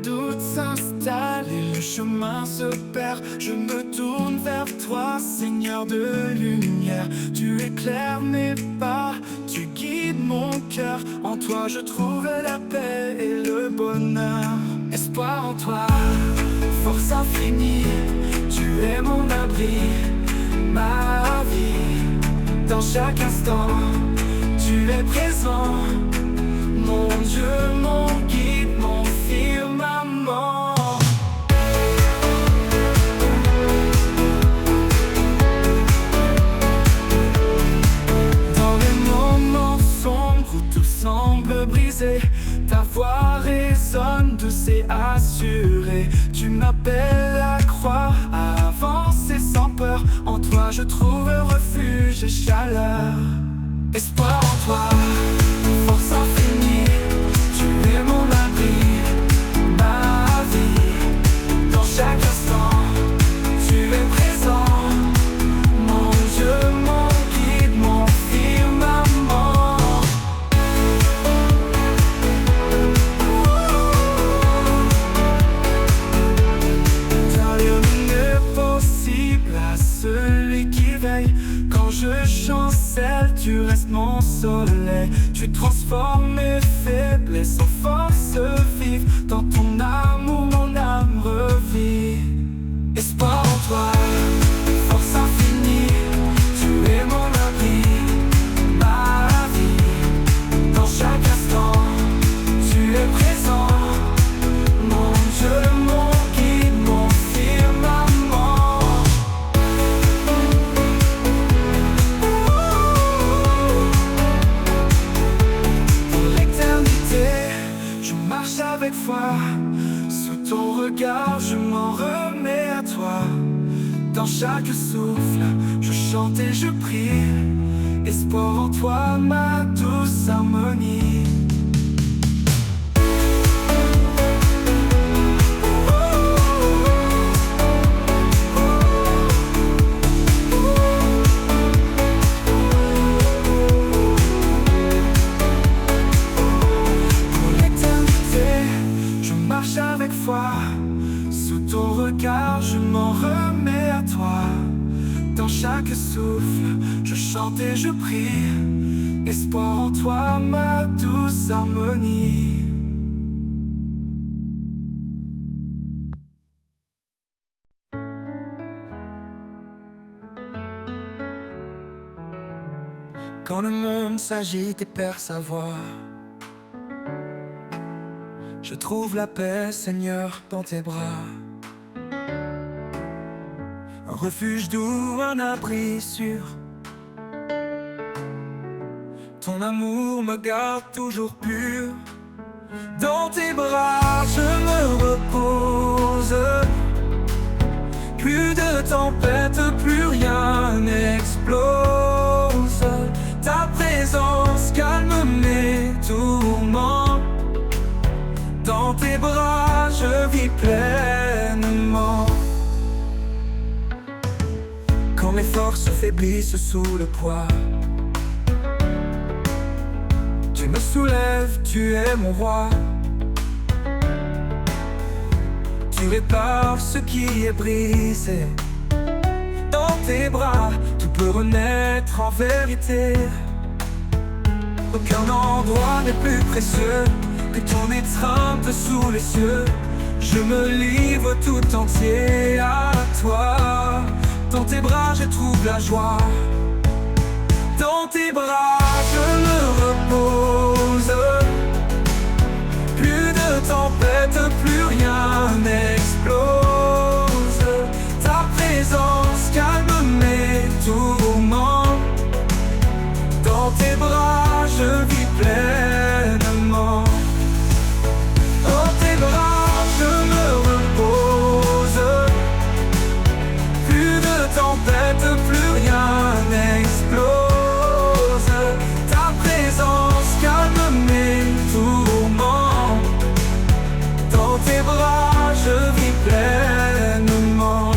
doute s'installe et le chemin se perd, je me tourne vers toi, Seigneur de lumière. Tu éclaires mes pas, tu guides mon cœur. En toi je trouve la paix et le bonheur. Espoir en toi, force infinie, tu es mon abri, ma vie. Dans chaque instant, tu es présent, mon Dieu, mon guide, mon firmament. Dans les moments sombres où tout semble brisé, ta voix résonne douce et assurée. Tu m'appelles à croire, à avancer sans peur. En toi je trouve refuge et chaleur. Espoir en toi, force infinie, tu es mon abri, ma vie. Dans chaque instant, tu es présent, mon Dieu, mon guide, mon firmament. Ta lumière est possible à celui qui veille. Quand je chancelle, tu restes mon soleil. Tu transformes mes faiblesses en force vive. Dans ton amour, mon âme revit. Espoir en toi, force infinie, tu es mon abri, ma vie. Dans chaque instant, tu es présent, mon Dieu, mon guide, mon firmament. Avec foi, sous ton regard, je m'en remets à toi. Dans chaque souffle, je chante et je prie. Espoir en toi, ma douce harmonie. Avec foi, sous ton regard, je m'en remets à toi. Dans chaque souffle, je chante et je prie. Espoir en toi, ma douce harmonie. Quand le monde s'agite et perd sa voix, je trouve la paix, Seigneur, dans tes bras. Un refuge doux, un abri sûr. Ton amour me garde toujours pur. Dans tes bras, je me repose. Plus de tempête, plus rien n'explose. Ta présence calme mes tourments. Dans tes bras, je vis pleinement. Quand mes forces faiblissent sous le poids, tu me soulèves, tu es mon roi. Tu répares ce qui est brisé. Dans tes bras, tout peut renaître en vérité. Aucun endroit n'est plus précieux que ton étreinte sous les cieux. Je me livre tout entier à toi. Dans tes bras je trouve la joie. Dans tes bras je me repose. Plus de tempête, plus rien n'explose. Ta présence calme mes tourments. Dans tes bras je vis pleinement. Dans tes bras je me repose. Plus de tempête, plus rien n'explose. Ta présence calme mes tourments. Dans tes bras je vis pleinement.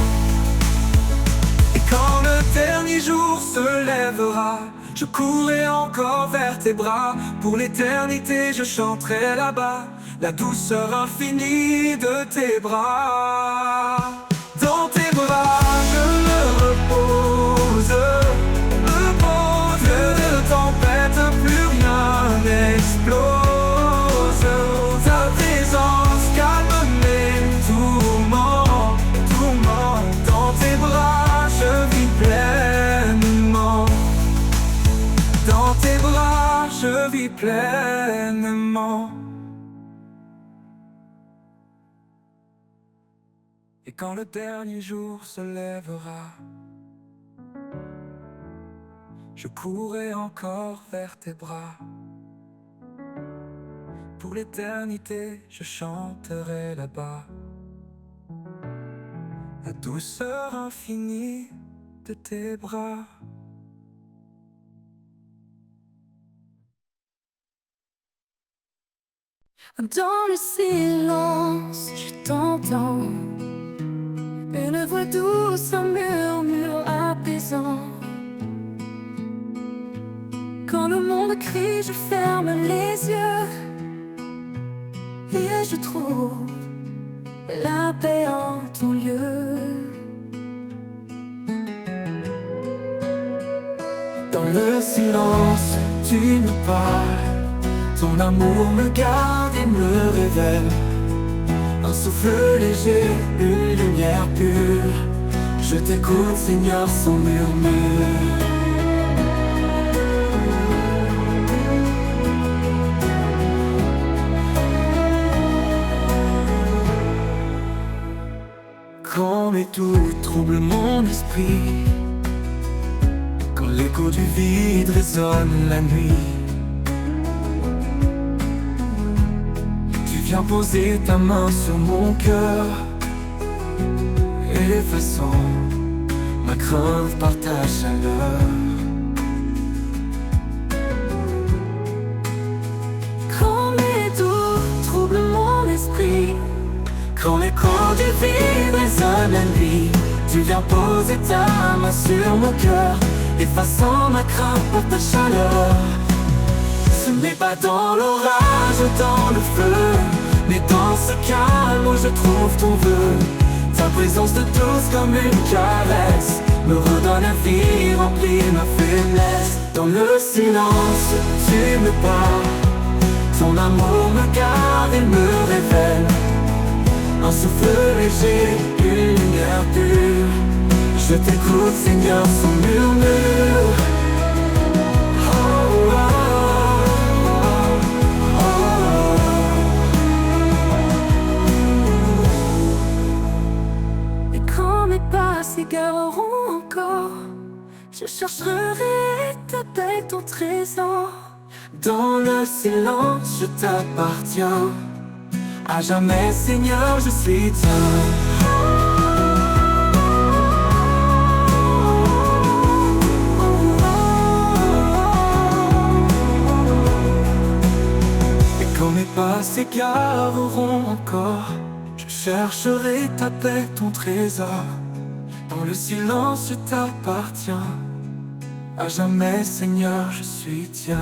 Et quand le dernier jour se lèvera, je courrai encore vers tes bras. Pour l'éternité je chanterai là-bas la douceur infinie de tes bras. Dans tes bras je me repose, lieu de tempête, plus rien n'explose. Ta présence calme mes tourments, dans tes bras je vis pleinement. Dans tes bras je vis pleinement. Et quand le dernier jour se lèvera, je courrai encore vers tes bras. Pour l'éternité, je chanterai là-bas la douceur infinie de tes bras. Dans le silence, je t'entends, une voix douce, un murmure apaisant. Quand le monde crie, je ferme les yeux et je trouve la paix en ton lieu. Dans le silence, tu me parles, ton amour me garde et me révèle. Un souffle léger, une lumière pure, je t'écoute Seigneur sans murmure. Quand mes doutes troublent mon esprit, quand l'écho du vide résonne la nuit, tu viens poser ta main sur mon cœur, effaçant ma crainte par ta chaleur. Quand mes doutes troublent mon esprit, quand l'écho du vide résonne la nuit, tu viens poser ta main sur mon cœur, effaçant ma crainte par ta chaleur. Ce n'est pas dans l'orage, dans le feu, mais dans ce calme où je trouve ton vœu. Ta présence de douce comme une caresse me redonne la vie, remplit ma faiblesse. Dans le silence, tu me parles, ton amour me garde et me révèle. Un souffle léger, une lumière pure, je t'écoute Seigneur sans murmure. Oh, oh, et quand mes pas s'égareront encore, je chercherai ta paix, ton trésor. dans le silence, je t'appartiens. À jamais Seigneur, je suis tien. Et quand mes pas s'égareront encore, je chercherai ta paix, ton trésor. Dans le silence, je t'appartiens. À jamais Seigneur, je suis tien.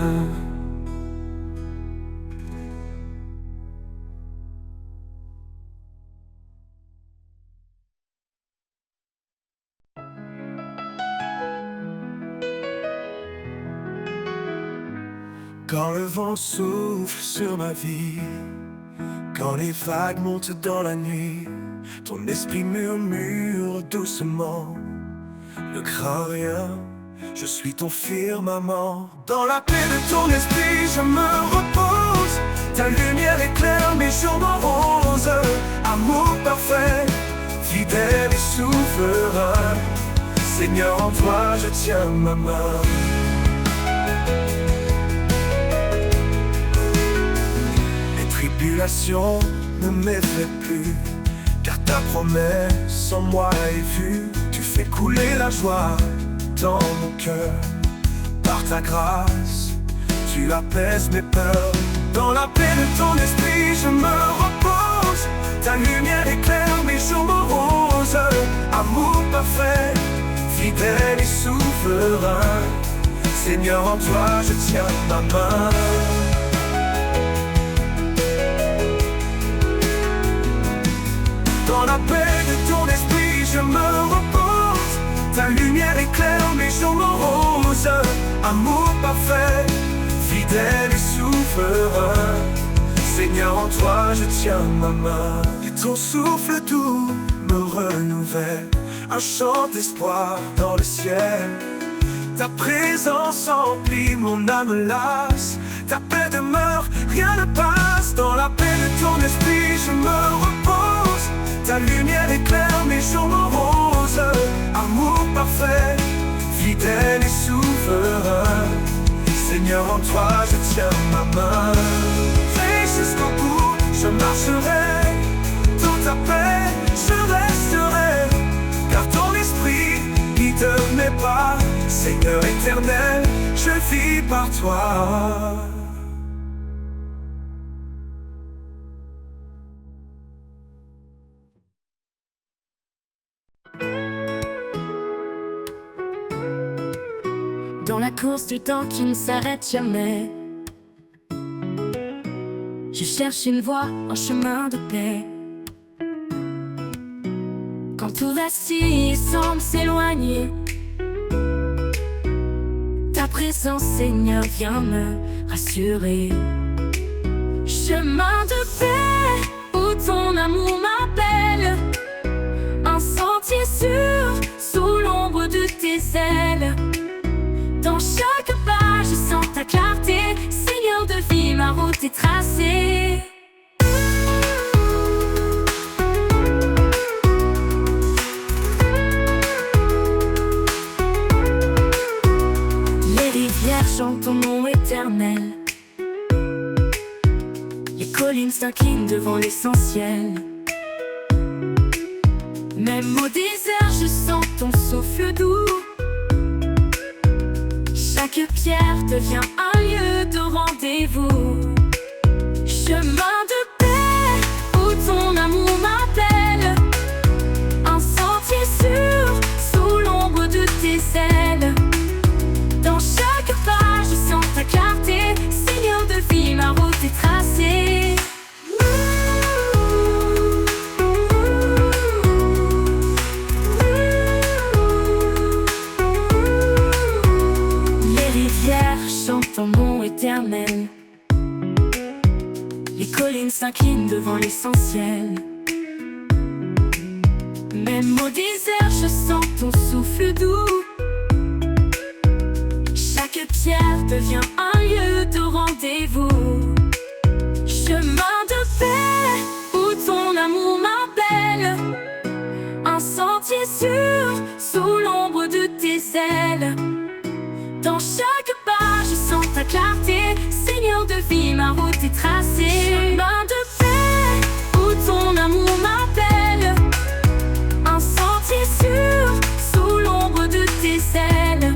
Quand le vent souffle sur ma vie, quand les vagues montent dans la nuit, ton esprit murmure doucement: ne crains rien, je suis ton firmament. Dans la paix de ton esprit, je me repose. Ta lumière éclaire mes jours moroses. Amour parfait, fidèle et souverain, Seigneur, en toi je tiens ma main. Tribulation ne m'effraie plus, car ta promesse en moi est vue. Tu fais couler la joie dans mon cœur. Par ta grâce, tu apaises mes peurs. Dans la paix de ton esprit, je me repose. Ta lumière éclaire mes jours moroses. Amour parfait, fidèle et souverain, Seigneur, en toi je tiens ma main. Dans la paix de ton esprit je me repose. Ta lumière éclaire mes jours moroses. Amour parfait, fidèle et souverain, Seigneur, en toi je tiens ma main. Et ton souffle doux me renouvelle, un chant d'espoir dans le ciel. Ta présence emplit mon âme lasse, ta paix demeure, rien ne passe. Dans la paix de ton esprit je me repose. Ta lumière éclaire mes jours moroses. Amour parfait, fidèle et souverain, Seigneur, en toi je tiens ma main. Et jusqu'au bout je marcherai, dans ta paix je resterai, car ton esprit guide mes pas. Seigneur éternel, je vis par toi. Dans la course du temps qui ne s'arrête jamais, je cherche une voie, un chemin de paix. Quand tout vacille semble s'éloigner, ta présence, Seigneur, vient me rassurer. Chemin de paix, où ton amour m'appelle, un sentier sûr, sous l'ombre de tes ailes. Dans chaque pas, je sens ta clarté, Seigneur de vie, ma route est tracée. Les rivières chantent ton nom éternel, les collines s'inclinent devant l'essentiel. Même au désert, je sens ton souffle doux. Chaque pierre devient un lieu de rendez-vous. Chemin de paix, où ton amour m'appelle, un sentier sûr, sous l'ombre de tes ailes. Dans chaque pas, je sens ta clarté, Seigneur de vie, ma route est tracée. Ton nom éternel, les collines s'inclinent devant l'essentiel. Même au désert, je sens ton souffle doux. Chaque pierre devient un lieu de rendez-vous. Chemin de paix, où ton amour m'appelle, un sentier sûr, sous l'ombre de tes ailes. Dans chaque pas, je sens ta clarté, Seigneur de vie, ma route est tracée. Chemin de paix, où ton amour m'appelle, un sentier sûr, sous l'ombre de tes ailes.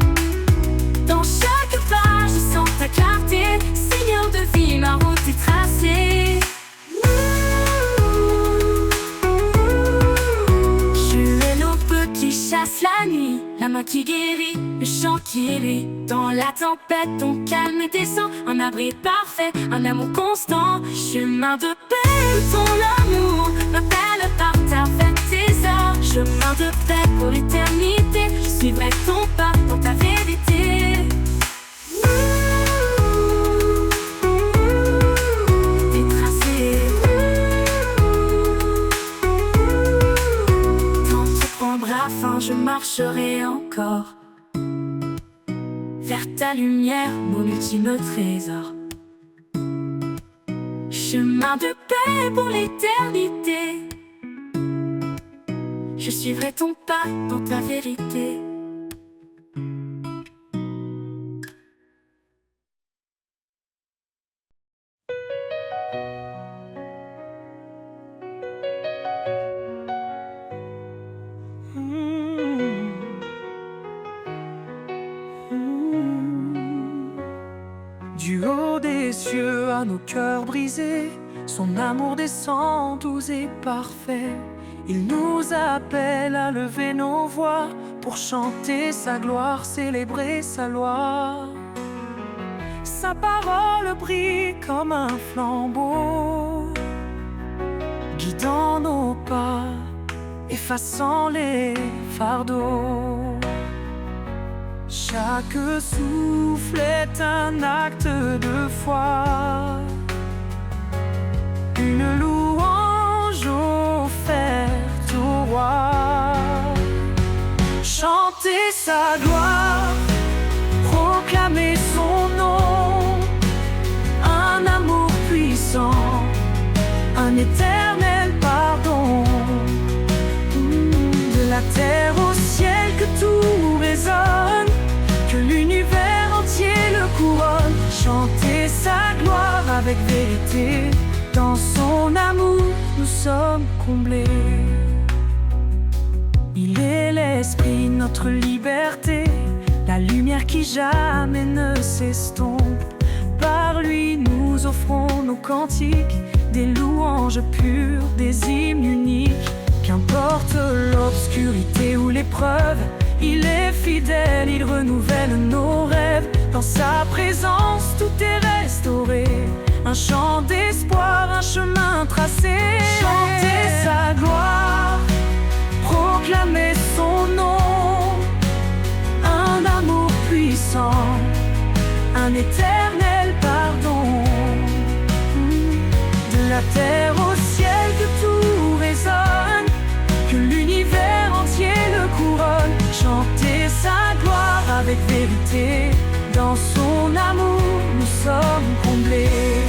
Dans chaque pas, je sens ta clarté, Seigneur de vie, ma route est tracée. Tu es l'aube qui chasse la nuit, la main qui guérit, le chant qui élit. Dans la tempête, ton calme descend, un abri parfait, un amour constant. Chemin de paix, ton amour m'appelle par ta fête, tes heures. Chemin de paix pour l'éternité, je suivrai ton pas dans ta vérité. T'es tracé, quand tu prendras fin, je marcherai encore vers ta lumière, mon ultime trésor. Chemin de paix pour l'éternité, je suivrai ton pas dans ta vérité. Du haut des cieux à nos cœurs brisés, son amour descend doux et parfait. Il nous appelle à lever nos voix pour chanter sa gloire, célébrer sa loi. Sa parole brille comme un flambeau, guidant nos pas effaçant les fardeaux. Chaque souffle est un acte de foi, une louange offerte au roi. Chanter sa gloire, proclamer son nom, un amour puissant, un éternel pardon. De la terre au ciel que tout résonne, que l'univers entier le couronne. Chanter sa gloire avec vérité, dans son amour nous sommes comblés. Il est l'esprit, notre liberté, la lumière qui jamais ne s'estompe. Par lui nous offrons nos cantiques, des louanges pures, des hymnes uniques. Qu'importe l'obscurité ou l'épreuve, il est fidèle, il renouvelle nos rêves. Dans sa présence tout est restauré, un chant d'espoir, un chemin tracé. Chanter sa gloire, proclamer son nom, un amour puissant, un éternel pardon. De la terre au ciel que tout résonne, que l'univers entier le couronne. Chanter sa gloire avec vérité, dans son amour nous sommes comblés.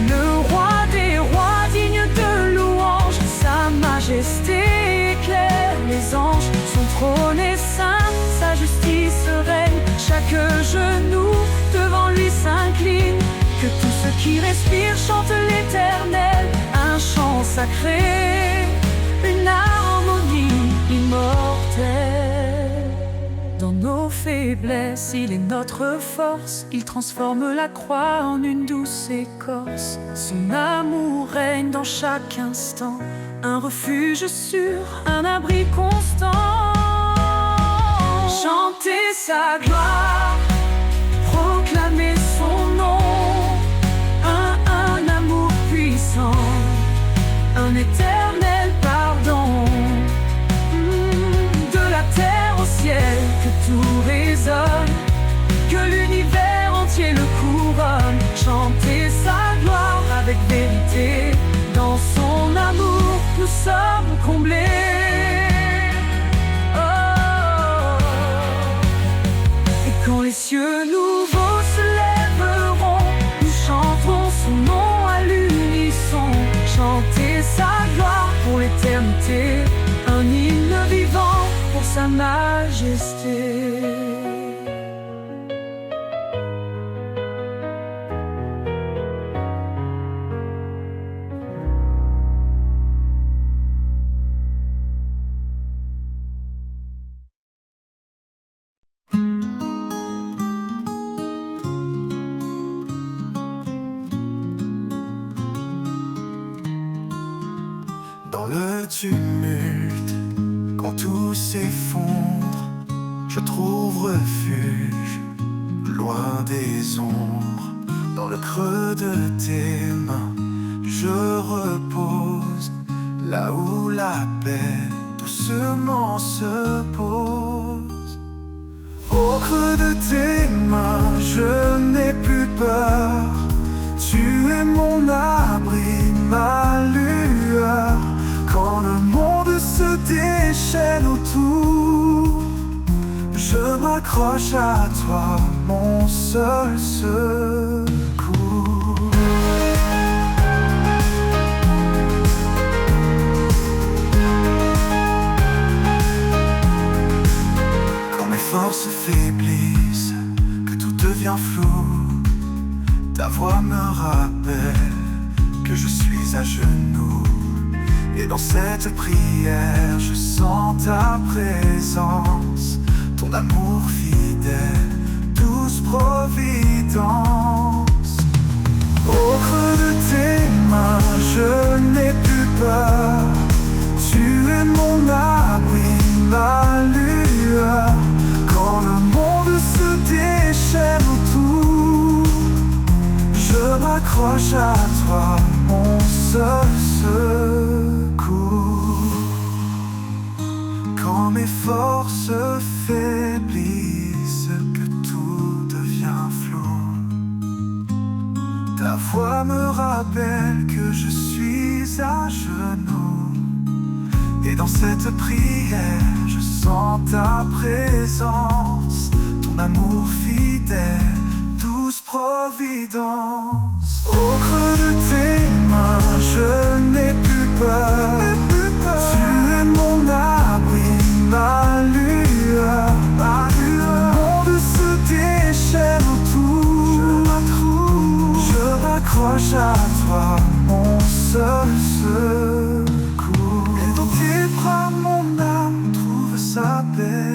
Le roi des rois digne de louange, sa majesté éclaire les anges. Son trône est saint, sa justice règne, chaque genou devant lui s'incline. Que tous ceux qui respirent chantent l'Éternel, un chant sacré, une harmonie immortelle. Dans nos faiblesses, il est notre force, il transforme la croix en une douce écorce. Son amour règne dans chaque instant, un refuge sûr, un abri constant. Chanter sa gloire, proclamer son nom, un amour puissant, un éternel pardon. De la terre au ciel que tout résonne, que l'univers entier le couronne. Chanter sa gloire avec vérité, dans son amour nous sommes comblés. Oh. Et quand les cieux nouveaux se lèveront, nous chanterons son nom à l'unisson. Chanter sa gloire pour l'éternité, un hymne vivant pour sa majesté. Dans le tumulte, quand tout s'effondre, je trouve refuge, loin des ombres. Dans le creux de tes mains, je repose, là où la paix doucement se pose. Au creux de tes mains, je n'ai plus peur. Tu es mon abri, ma lueur. Quand le monde se déchaîne autour, je m'accroche à toi, mon seul secours. Quand mes forces faiblissent, que tout devient flou, ta voix me rappelle que je suis à genoux. Et dans cette prière, je sens ta présence, ton amour fidèle, douce providence. Au creux de tes mains, je n'ai plus peur. Tu es mon abri, ma lueur. Quand le monde se déchaîne autour, je m'accroche à toi, mon seul secours. Quand mes forces faiblissent, que tout devient flou, ta voix me rappelle que je suis à genoux. Et dans cette prière, je sens ta présence, ton amour fidèle, douce providence. Au creux de tes mains, je n'ai plus peur. Tu es mon abri, ma lueur. Le monde se déchaîne autour. Je m'accroche à toi, mon seul secours. Et dans tes bras, mon âme trouve sa paix.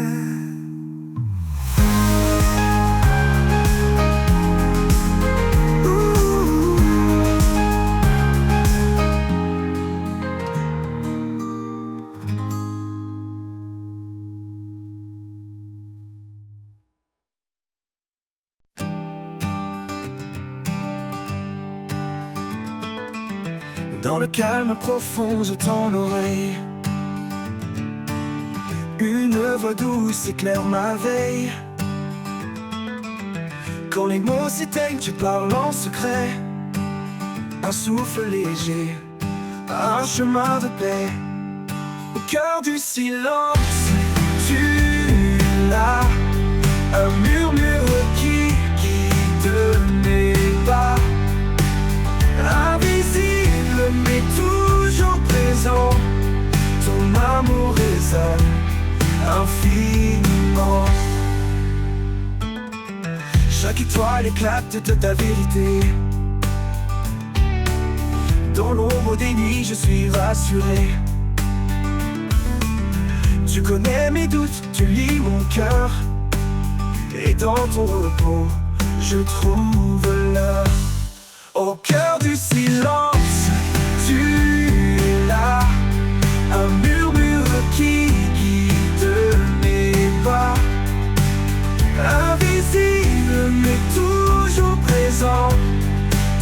Dans le calme profond, je tends l'oreille. Une voix douce éclaire ma veille. Quand les mots s'éteignent, tu parles en secret. Un souffle léger, un chemin de paix. Au cœur du silence, tu es là. Un murmure qui guide mes pas. Invisible mais toujours présent, ton amour résonne infiniment. Chaque étoile éclate de ta vérité. Dans l'ombre des nuits, je suis rassuré. Tu connais mes doutes, tu lis mon cœur. Et dans ton repos, je trouve l'heure. Au cœur du silence, tu es là. Un murmure qui guide mes pas. Invisible mais toujours présent,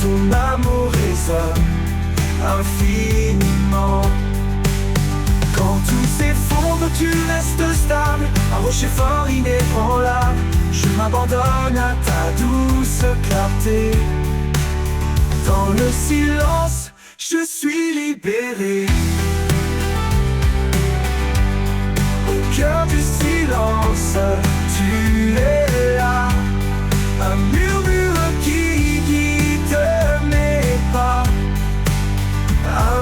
ton amour résonne infiniment. Quand tout s'effondre, tu restes stable. Un rocher fort inébranlable. Je m'abandonne à ta douce clarté. Dans le silence, je suis libéré. Au cœur du silence, tu es là. Un murmure qui guide mes pas.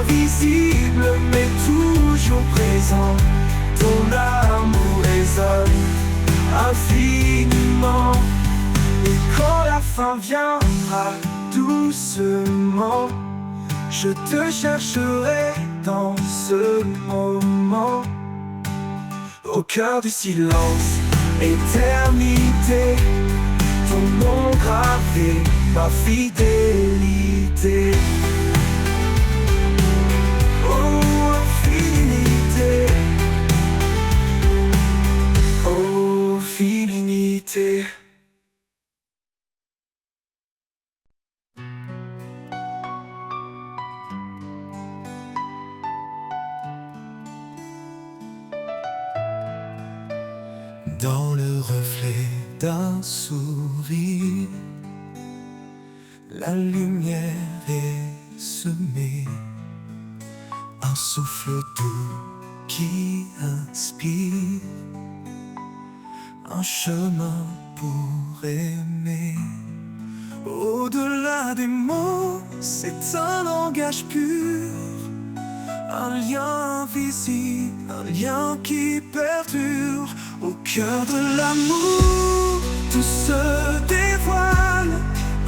Invisible mais toujours présent, ton amour résonne infiniment. Et quand la fin viendra doucement, je te chercherai dans ce moment. Au cœur du silence, éternité, ton nom gravé, ma fidélité. Oh, infinité, oh, infinité. Dans le reflet d'un sourire, la lumière est semée. Un souffle doux qui inspire, un chemin pour aimer. Au-delà des mots, c'est un langage pur. Un lien invisible, un lien qui perdure. Au cœur de l'amour, tout se dévoile.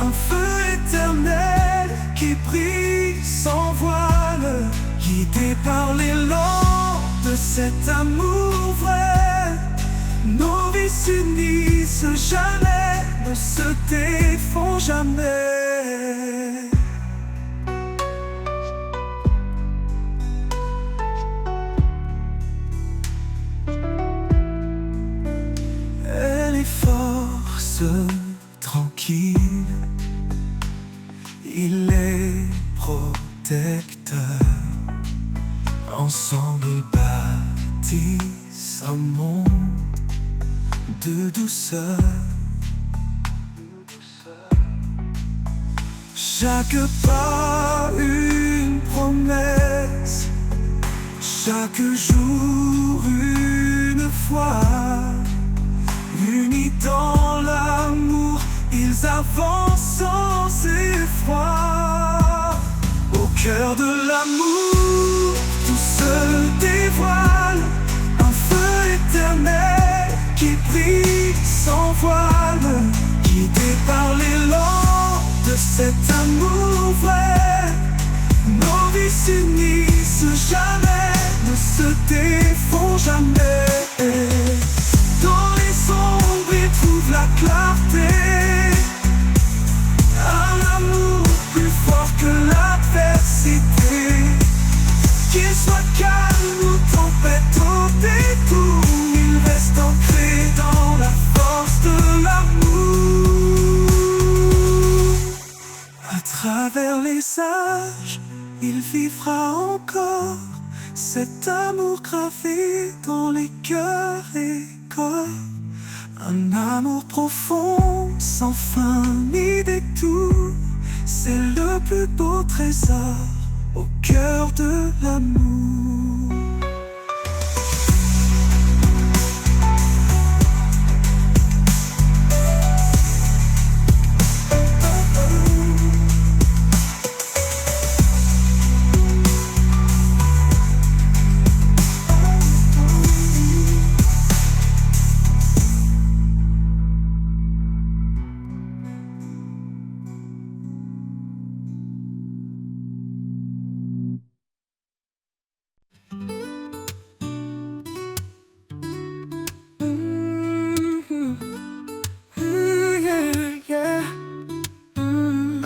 Un feu éternel qui brille sans voile. Guidé par l'élan de cet amour vrai. Nos vies s'unissent jamais, ne se défont jamais. Tranquille, il est protecteur. Ensemble ils bâtissent douceur. Chaque pas une promesse, chaque jour une foi. Unis dans l'amour, ils avancent sans effroi. Au cœur de l'amour, tout se dévoile, un feu éternel qui brille sans voile, guidé par l'élan de cet amour vrai. Nos vies s'unissent jamais, ne se défont jamais. Dans les ombres, ils trouvent la clarté. Un amour plus fort que l'adversité. Qu'il soit calme ou tempête au détour, il reste ancré dans la force de l'amour. À travers les âges, il vivra encore cet amour gravé dans les cœurs et corps. Un amour profond, sans fin ni détour. C'est le plus beau trésor au cœur de l'amour.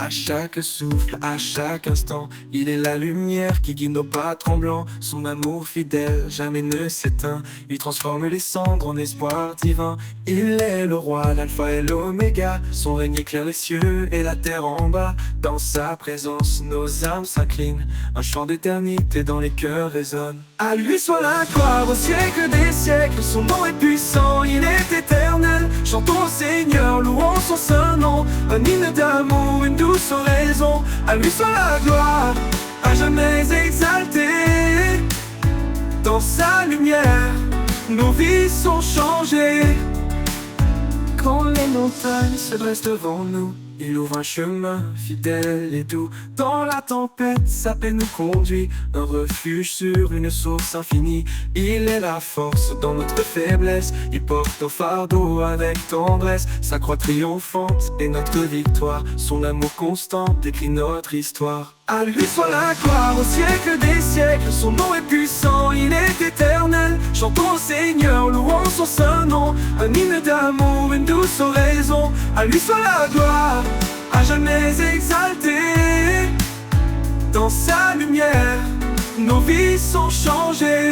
À chaque souffle, à chaque instant, il est la lumière qui guide nos pas tremblants. Son amour fidèle jamais ne s'éteint. Il transforme les cendres en espoir divin. Il est le roi, l'alpha et l'oméga. Son règne éclaire les cieux et la terre en bas. Dans sa présence, nos âmes s'inclinent. Un chant d'éternité dans les cœurs résonne. À lui soit la gloire au siècle des siècles. Son nom est puissant, il est éternel. Chantons au Seigneur, louons son saint nom. Un hymne d'amour, une douce oraison. À lui soit la gloire, à jamais exaltée. Dans sa lumière, nos vies sont changées. Quand les montagnes se dressent devant nous, il ouvre un chemin fidèle et doux. Dans la tempête, sa paix nous conduit. Un refuge sur une source infinie. Il est la force dans notre faiblesse. Il porte nos fardeaux avec tendresse. Sa croix triomphante est notre victoire. Son amour constant décrit notre histoire. À lui soit la gloire au siècle des siècles. Son nom est puissant, il est éternel. Chantons au Seigneur, louons son saint nom. Un hymne d'amour, une douce oraison. À lui soit la gloire, à jamais exaltée. Dans sa lumière, nos vies sont changées.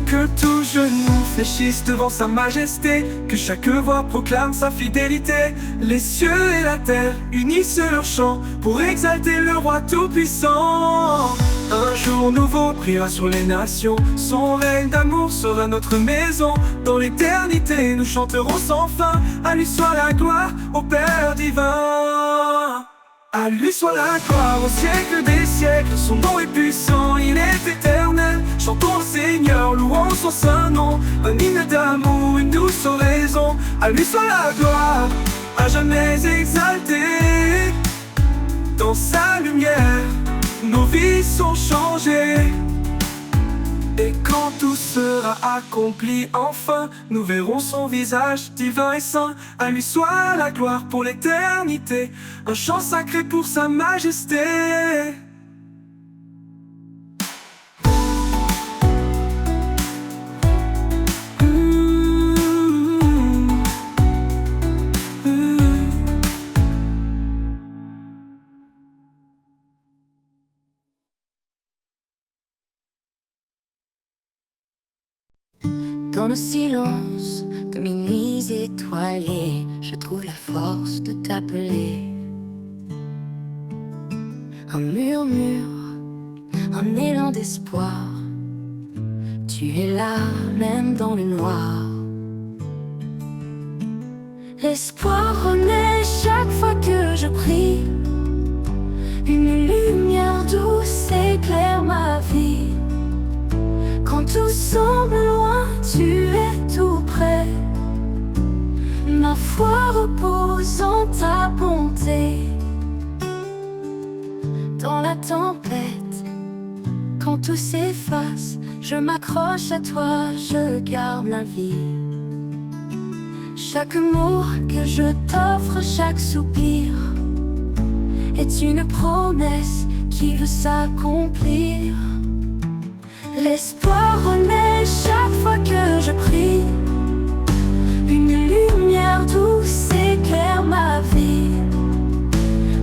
Que tout genou fléchisse devant sa majesté. Que chaque voix proclame sa fidélité. Les cieux et la terre unissent leur chant pour exalter le roi tout-puissant. Un jour nouveau brillera sur les nations. Son règne d'amour sera notre maison. Dans l'éternité nous chanterons sans fin. À lui soit la gloire, au Père divin. À lui soit la gloire au siècle des siècles. Son nom est puissant, il est éternel. Chantons au Seigneur, louons son saint nom. Un hymne d'amour, une douce oraison. À lui soit la gloire, à jamais exaltée. Dans sa lumière, nos vies sont changées. Et quand tout sera accompli enfin, nous verrons son visage divin et saint. À lui soit la gloire pour l'éternité. Un chant sacré pour sa majesté. Dans le silence, comme une nuit étoilée, je trouve la force de t'appeler. Un murmure, un élan d'espoir. Tu es là, même dans le noir. L'espoir renaît chaque fois que je prie. Une lumière douce éclaire ma vie. Quand tout semble loin, tu es tout près. Ma foi repose en ta bonté. Dans la tempête, quand tout s'efface, je m'accroche à toi, je garde la vie. Chaque mot que je t'offre, chaque soupir est une promesse qui veut s'accomplir. L'espoir renaît chaque fois que je prie. Une lumière douce éclaire ma vie.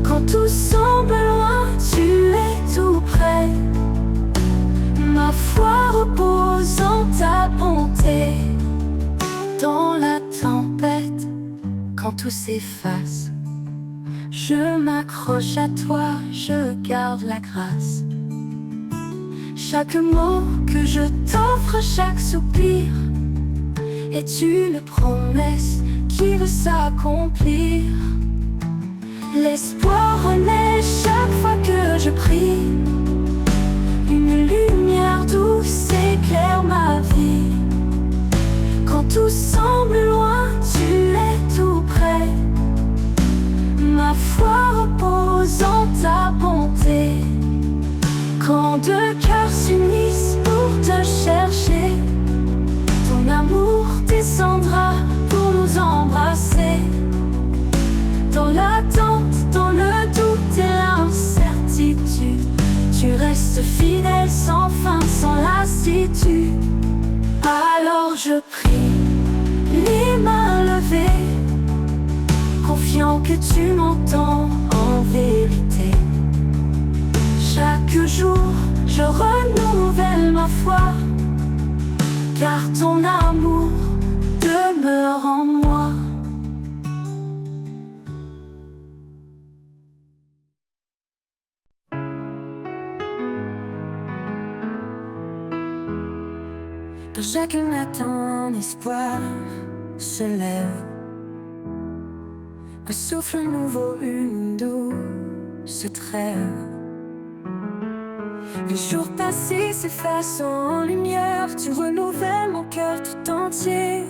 Quand tout semble loin, tu es tout près. Ma foi repose en ta bonté. Dans la tempête, quand tout s'efface, je m'accroche à toi, je garde la grâce. Chaque mot que je t'offre, chaque soupir est une promesse qui veut s'accomplir. L'espoir renaît chaque fois que je prie. Une lumière douce éclaire ma vie. Quand tout semble loin, tu es tout près. Ma foi repose en ta bonté. Quand deux cœurs s'unissent pour te chercher, ton amour descendra pour nous embrasser. Dans l'attente, dans le doute et l'incertitude, tu restes fidèle sans fin, sans lassitude. Alors je prie, les mains levées, confiant que tu m'entends en vérité. Chaque jour, je renouvelle ma foi, car ton amour demeure en moi. Dans chaque matin, un espoir se lève. Un souffle nouveau, une douce trêve. Les jours passés s'effacent en lumière. Tu renouvelles mon cœur tout entier.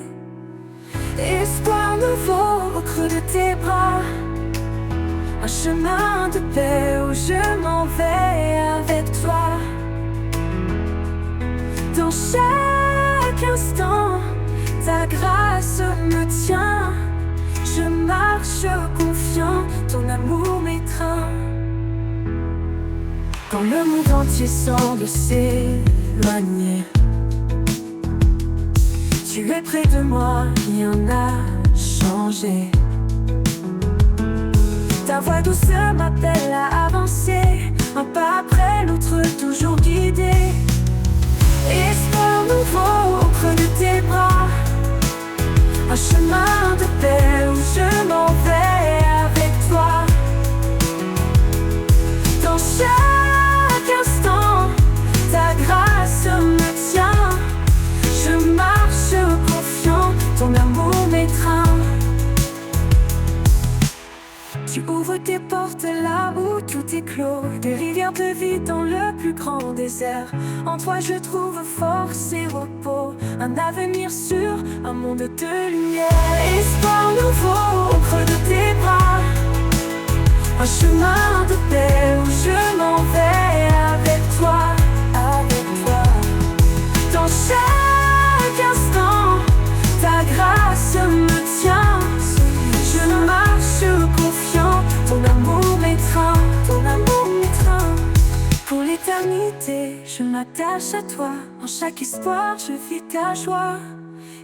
Espoir nouveau au creux de tes bras. Un chemin de paix où je m'en vais avec toi. Dans chaque instant, ta grâce me tient. Je marche confiant, ton amour m'étreint. Quand le monde entier semble s'éloigner, tu es près de moi, rien n'a changé. Ta voix douce m'appelle à avancer, un pas après l'autre, toujours guidé. Espoir nouveau au creux de tes bras. Un chemin de paix où je m'en vais avec toi. Dans chaque instant, ta grâce me tient. Je marche confiant, ton amour m'étreint. Tu ouvres tes portes là où tout est clos. Des rivières de vie dans le plus grand désert. En toi je trouve force et repos. Un avenir sûr, un monde de lumière. Espoir nouveau au creux de tes bras. Un chemin de paix où je m'en vais avec toi. Avec toi. Dans chaque instant, ta grâce me tient. Je marche confiant, ton amour m'étreint, ton amour m'étreint. Pour l'éternité, je m'attache à toi. En chaque espoir, je vis ta joie.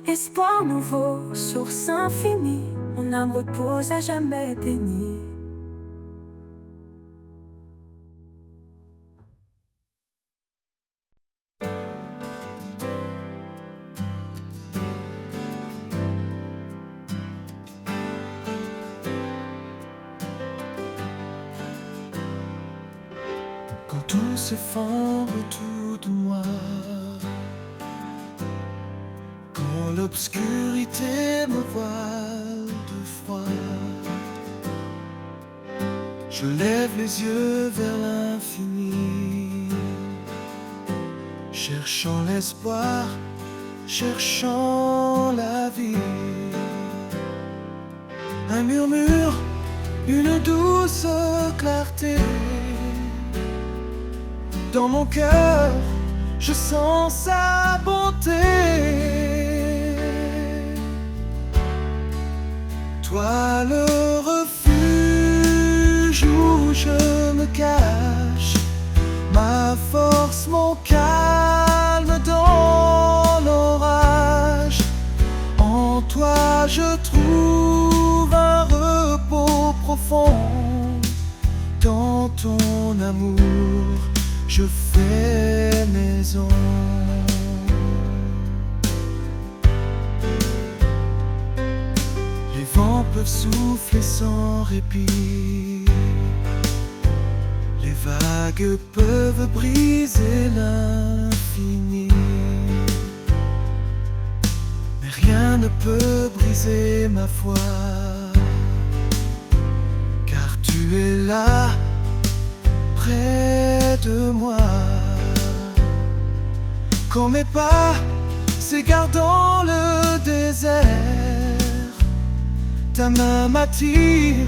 Espoir nouveau, source infinie. Mon âme repose à jamais bénie. Quand tout s'effondre autour de moi, quand l'obscurité me voile de Je lève les yeux vers l'infini, cherchant l'espoir, cherchant la vie. Un murmure, une douce clarté. Dans mon cœur, je sens sa bonté. Toi le refuge où je me cache, ma force, mon calme dans l'orage. En toi je trouve un repos profond. Dans ton amour je fais maison. Les vents peuvent souffler sans répit, les vagues peuvent briser l'infini, mais rien ne peut briser ma foi, car tu es là, près de moi. Quand mes pas s'égarent dans le désert, ta main m'attire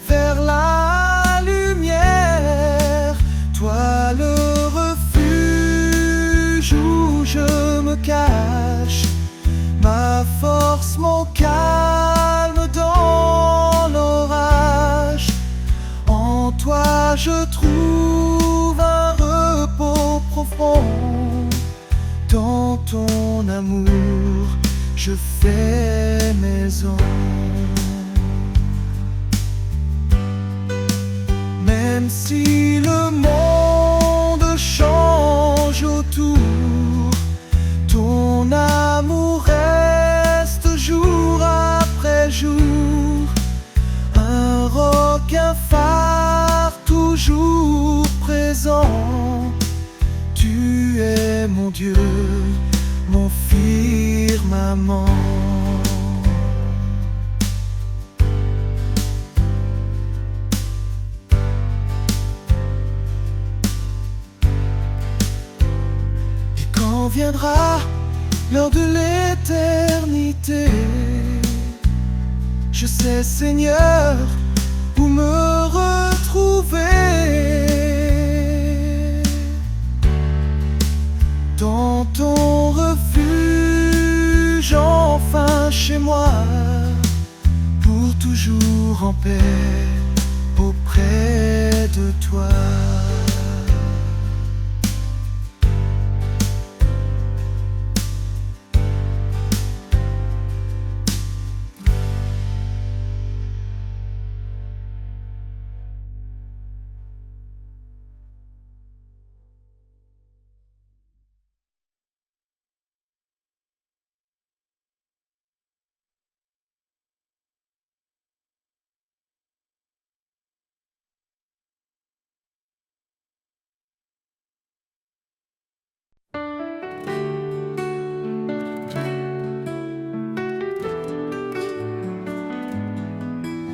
vers la lumière. Toi le refuge où je me cache, ma force, mon calme dans l'orage. En toi je trouve un repos profond. Dans ton amour je fais maison. Même si le monde change autour, ton amour reste jour après jour. Un roc, un phare toujours présent. Tu es mon Dieu, mon firmament. Viendra l'heure de l'éternité, je sais, Seigneur, où me retrouver. Dans ton refuge, enfin chez moi, pour toujours en paix auprès de toi.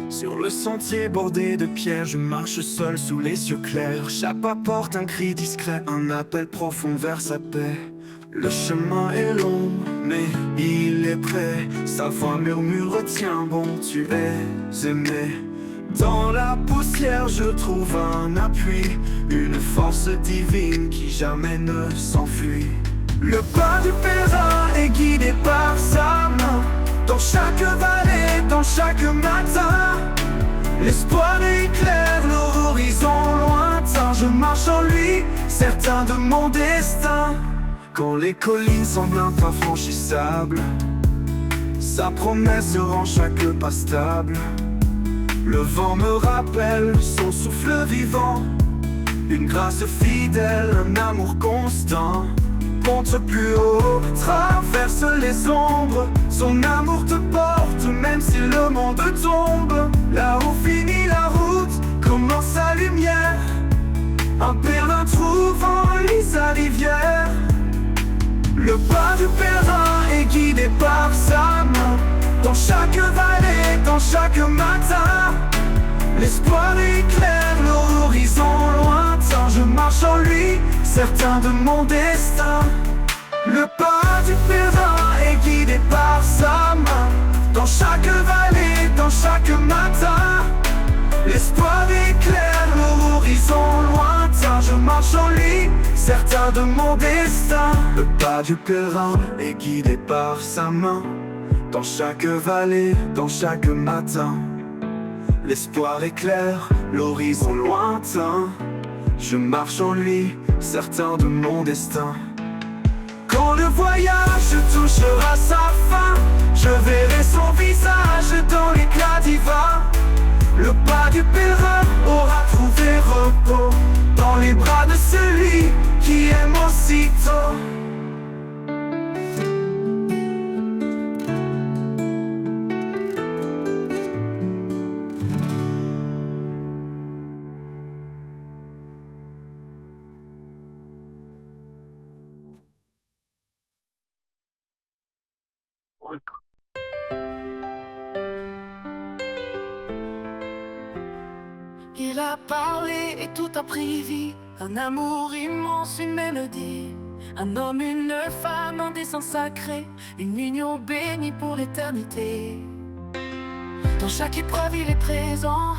Sur le sentier bordé de pierres, je marche seul sous les cieux clairs. Chaque pas porte un cri discret, un appel profond vers sa paix. Le chemin est long, mais il est prêt. Sa voix murmure, tiens bon, tu es aimé. Dans la poussière, je trouve un appui, une force divine qui jamais ne s'enfuit. Le pas du pèlerin est guidé par sa main. Dans chaque vallée, dans chaque matin, l'espoir éclaire l'horizon lointain. Je marche en lui, certain de mon destin. Quand les collines semblent infranchissables, sa promesse rend chaque pas stable. Le vent me rappelle son souffle vivant, une grâce fidèle, un amour constant. Monte plus haut, traverse les ombres, son amour te porte même si le monde tombe. Là où finit la route, commence sa lumière. Un pèlerin trouve en lui sa rivière. Le pas du pèlerin est guidé par sa main. Dans chaque vallée, dans chaque matin, l'espoir éclaire certain de mon destin. Le pas du pèlerin est guidé par sa main. Dans chaque vallée, dans chaque matin, l'espoir éclaire l'horizon lointain. Je marche en ligne, certain de mon destin. Le pas du pèlerin est guidé par sa main. Dans chaque vallée, dans chaque matin, l'espoir éclaire l'horizon lointain. Je marche en lui, certain de mon destin. Quand le voyage touchera sa fin, je verrai son visage dans l'éclat divin. Le pas du pèlerin aura trouvé repos dans les bras de celui qui aime aussitôt. Il a parlé et tout a pris vie. Un amour immense, une mélodie. Un homme, une femme, un dessein sacré. Une union bénie pour l'éternité. Dans chaque épreuve il est présent.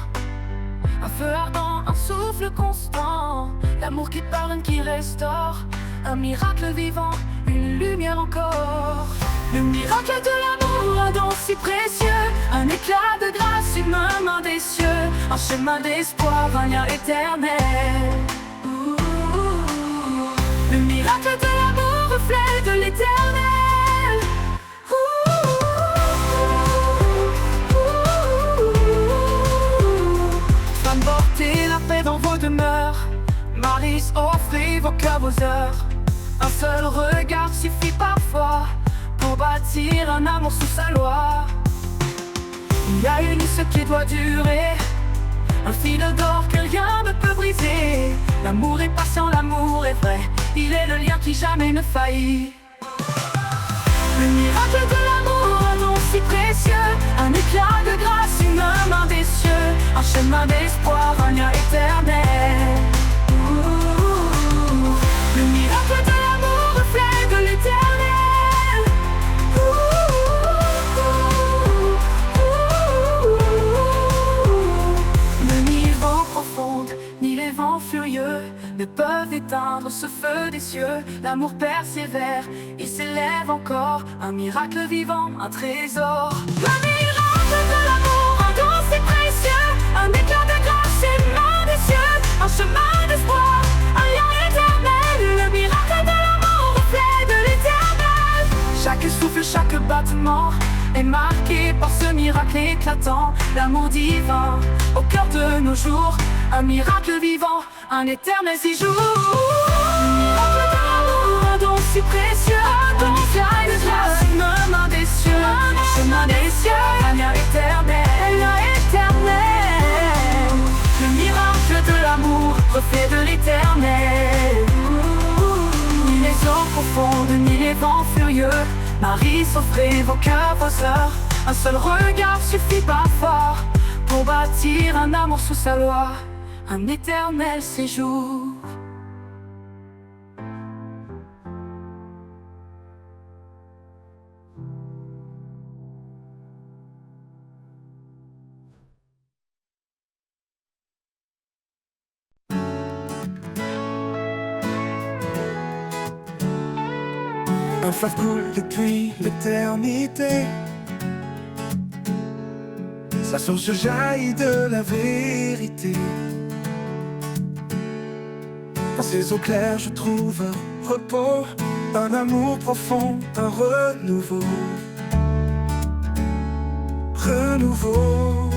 Un feu ardent, un souffle constant. L'amour qui pardonne, qui restaure. Un miracle vivant, une lumière encore. Le miracle de l'amour, un don si précieux. Un éclat de grâce, une main des cieux. Un chemin d'espoir, un lien éternel. Le miracle de l'amour, reflet de l'éternel. Femme, portez la paix dans vos demeures. Malice, offrez vos cœurs, vos heures. Un seul regard suffit parfois pour bâtir un amour sous sa loi. Il y a une ce qui doit durer, un fil d'or que rien ne peut briser. L'amour est patient, l'amour est vrai. Il est le lien qui jamais ne faillit. Le miracle de l'amour, un nom si précieux. Un éclat de grâce, une main des cieux. Un chemin d'espoir, un lien éternel. Le miracle de l'amour, reflet de l'éternel. Ni les vents profonds, ni les vents furieux ne peuvent éteindre ce feu des cieux. L'amour persévère, il s'élève encore. Un miracle vivant, un trésor. Le miracle de l'amour, un don si précieux. Un éclat de grâce, une main des cieux. Un chemin d'espoir, un lien éternel. Le miracle de l'amour, reflet de l'éternel. Chaque souffle, chaque battement est marqué par ce miracle éclatant. L'amour divin au cœur de nos jours. Un miracle vivant, un éternel séjour. Le miracle de l'amour, un don si précieux. Un éclat de grâce, une main des cieux. Un chemin des cieux, un lien éternel. Un lien éternel. Le miracle de l'amour, reflet de l'éternel. Ni les eaux profondes, ni les vents furieux. Marie, offrez vos cœurs, vos heures. Un seul regard suffit parfois pour bâtir un amour sous sa loi. Un éternel séjour. Un fleuve coule depuis l'éternité. Sa source jaillit de la vérité. Dans ses eaux claires je trouve un repos, un amour profond, un renouveau. Renouveau.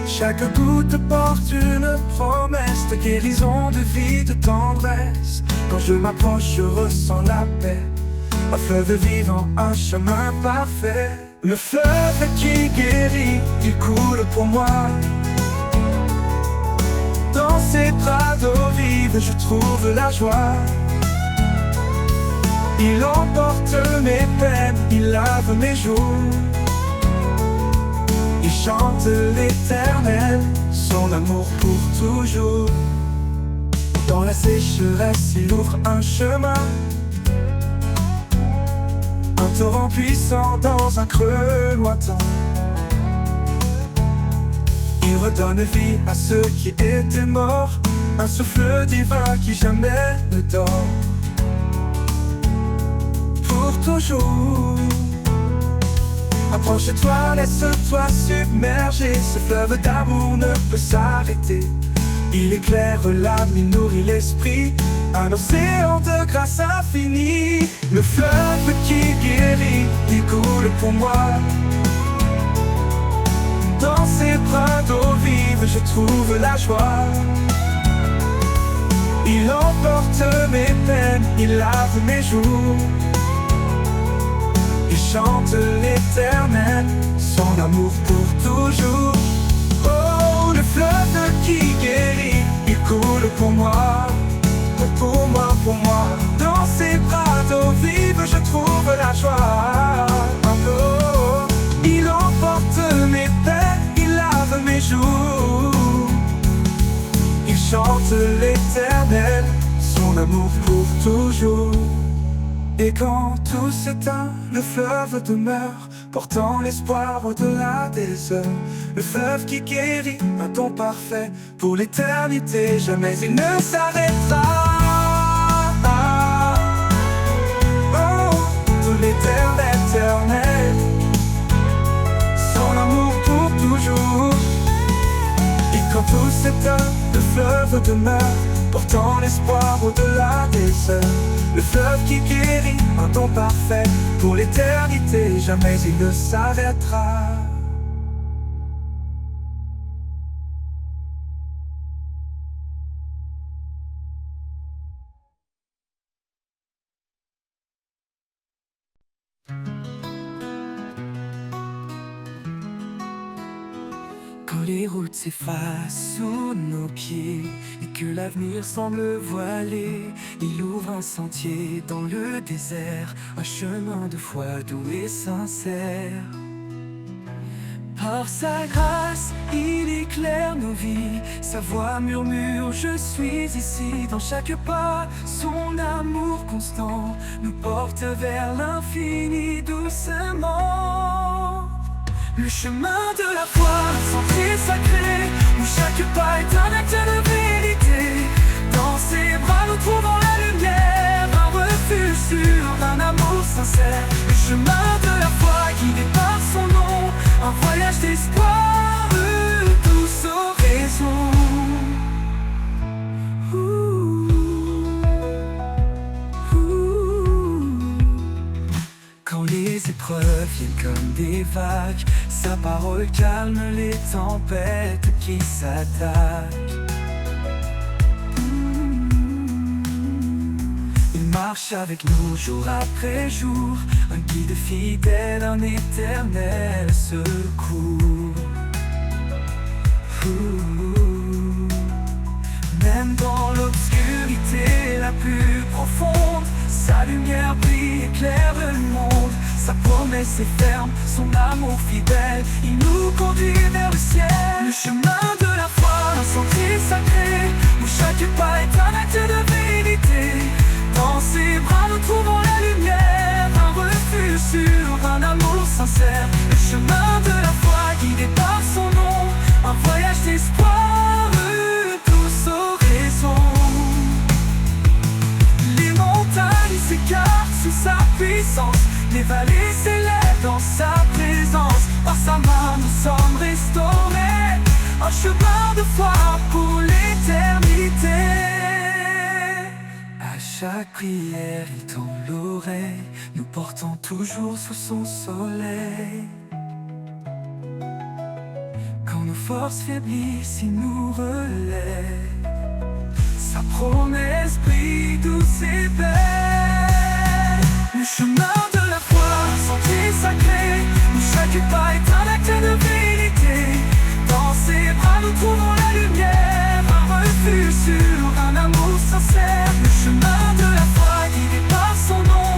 Chaque goutte porte une promesse de guérison, de vie, de tendresse. Quand je m'approche, je ressens la paix. Un fleuve vivant, un chemin parfait. Le fleuve qui guérit, il coule pour moi. Dans ses bras d'eau vive, je trouve la joie. Il emporte mes peines, il lave mes jours. Il chante l'éternel, son amour pour toujours. Dans la sécheresse, il ouvre un chemin. Un torrent puissant dans un creux lointain. Il redonne vie à ceux qui étaient morts. Un souffle divin qui jamais ne dort. Pour toujours. Approche-toi, laisse-toi submerger. Ce fleuve d'amour ne peut s'arrêter. Il éclaire l'âme, il nourrit l'esprit. Un océan de grâce infinie. Le fleuve qui guérit, il coule pour moi. Dans ses brins d'eau vive, je trouve la joie. Il emporte mes peines, il lave mes jours. Il chante l'éternel, son amour pour toujours. Oh, le fleuve qui guérit, il coule pour moi. Pour moi, pour moi. Dans ses bras d'eau vive, je trouve la joie. Oh, il emporte mes peines, il lave mes jours. Il chante l'éternel, son amour pour toujours. Et quand tout s'éteint, le fleuve demeure, portant l'espoir au-delà des heures. Le fleuve qui guérit, un don parfait pour l'éternité, jamais il ne s'arrêtera. Oh, de l'éternel, éternel, son amour pour toujours. Et quand tout s'éteint, le fleuve demeure, portant l'espoir au-delà des heures. Le fleuve qui guérit, un don parfait pour l'éternité, jamais il ne s'arrêtera. Quand les routes s'effacent sous nos pieds et que l'avenir semble voilé, il ouvre un sentier dans le désert, un chemin de foi doux et sincère. Par sa grâce, il éclaire nos vies, sa voix murmure, je suis ici. Dans chaque pas, son amour constant nous porte vers l'infini doucement. Le chemin de la foi, un sentier sacré, où chaque pas est un acte de vérité. Dans ses bras nous trouvons la lumière, un refuge sûr, un amour sincère. Le chemin de la foi guidé par son nom, un voyage d'espoir, douce oraison. Quand les épreuves viennent comme des vagues, sa parole calme les tempêtes qui s'attaquent. Il marche avec nous jour après jour, un guide fidèle, un éternel secours. Même dans l'obscurité la plus profonde, sa lumière brille, éclaire le monde. Sa promesse est ferme, son amour fidèle, il nous conduit vers le ciel. Le chemin de la foi, un sentier sacré, où chaque pas est un acte de vérité. Dans ses bras nous trouvons la lumière, un refuge sûr, un amour sincère. Le chemin de la foi guidé par son nom, un voyage d'espoir, douce oraison. Les montagnes s'écartent sous sa puissance, les vallées s'élèvent dans sa présence. Par sa main nous sommes restaurés, un chemin de foi pour l'éternité. À chaque prière il tend l'oreille, nous portant toujours sous son soleil. Quand nos forces faiblissent, il nous relève. Sa promesse brille douce et belle. Le chemin de la foi, un sentier sacré, où chaque pas est un acte de vérité. Dans ses bras nous trouvons la lumière, un refuge sûr, un amour sincère. Le chemin de la foi guidé par son nom,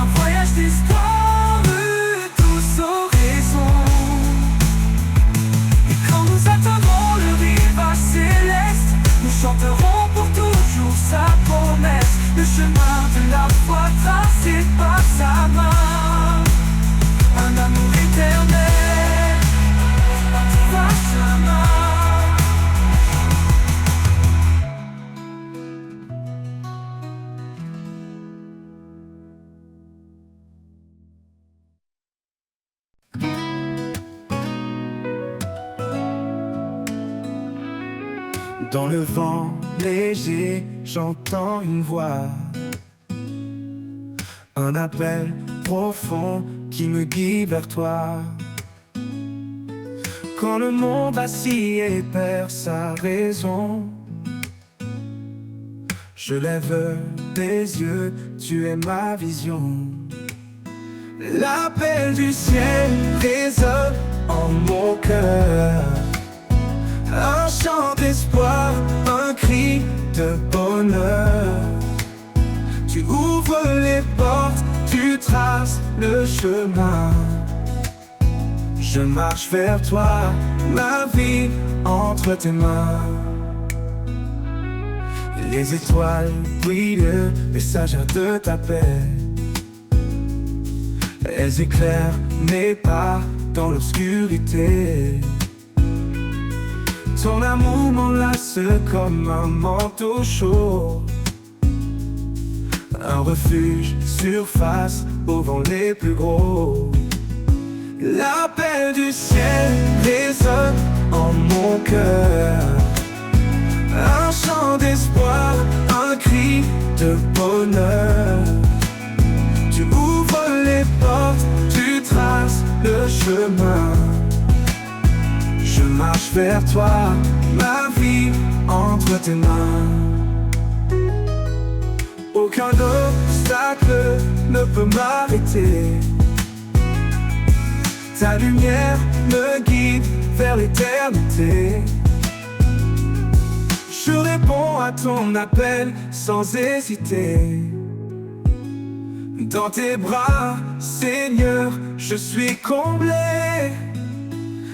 un voyage d'espoir, douce oraison. Et quand nous atteindrons le rivage céleste, nous chanterons pour toujours sa Dans le vent léger, j'entends une voix, un appel profond qui me guide vers toi. Quand le monde vacille et perd sa raison, je lève les yeux, tu es ma vision. L'appel du ciel résonne en mon cœur, un chant d'espoir, un cri de bonheur. Tu ouvres les portes, tu traces le chemin. Je marche vers toi, ma vie entre tes mains. Les étoiles brillent, messagères de ta paix. Elles éclairent mes pas dans l'obscurité. Ton amour m'enlace comme un manteau chaud, un refuge surface aux vents les plus gros. L'appel du ciel résonne en mon cœur, un chant d'espoir, un cri de bonheur. Tu ouvres les portes, tu traces le chemin. Je marche vers toi, ma vie entre tes mains. Aucun obstacle ne peut m'arrêter. Ta lumière me guide vers l'éternité. Je réponds à ton appel sans hésiter. Dans tes bras, Seigneur, je suis comblé.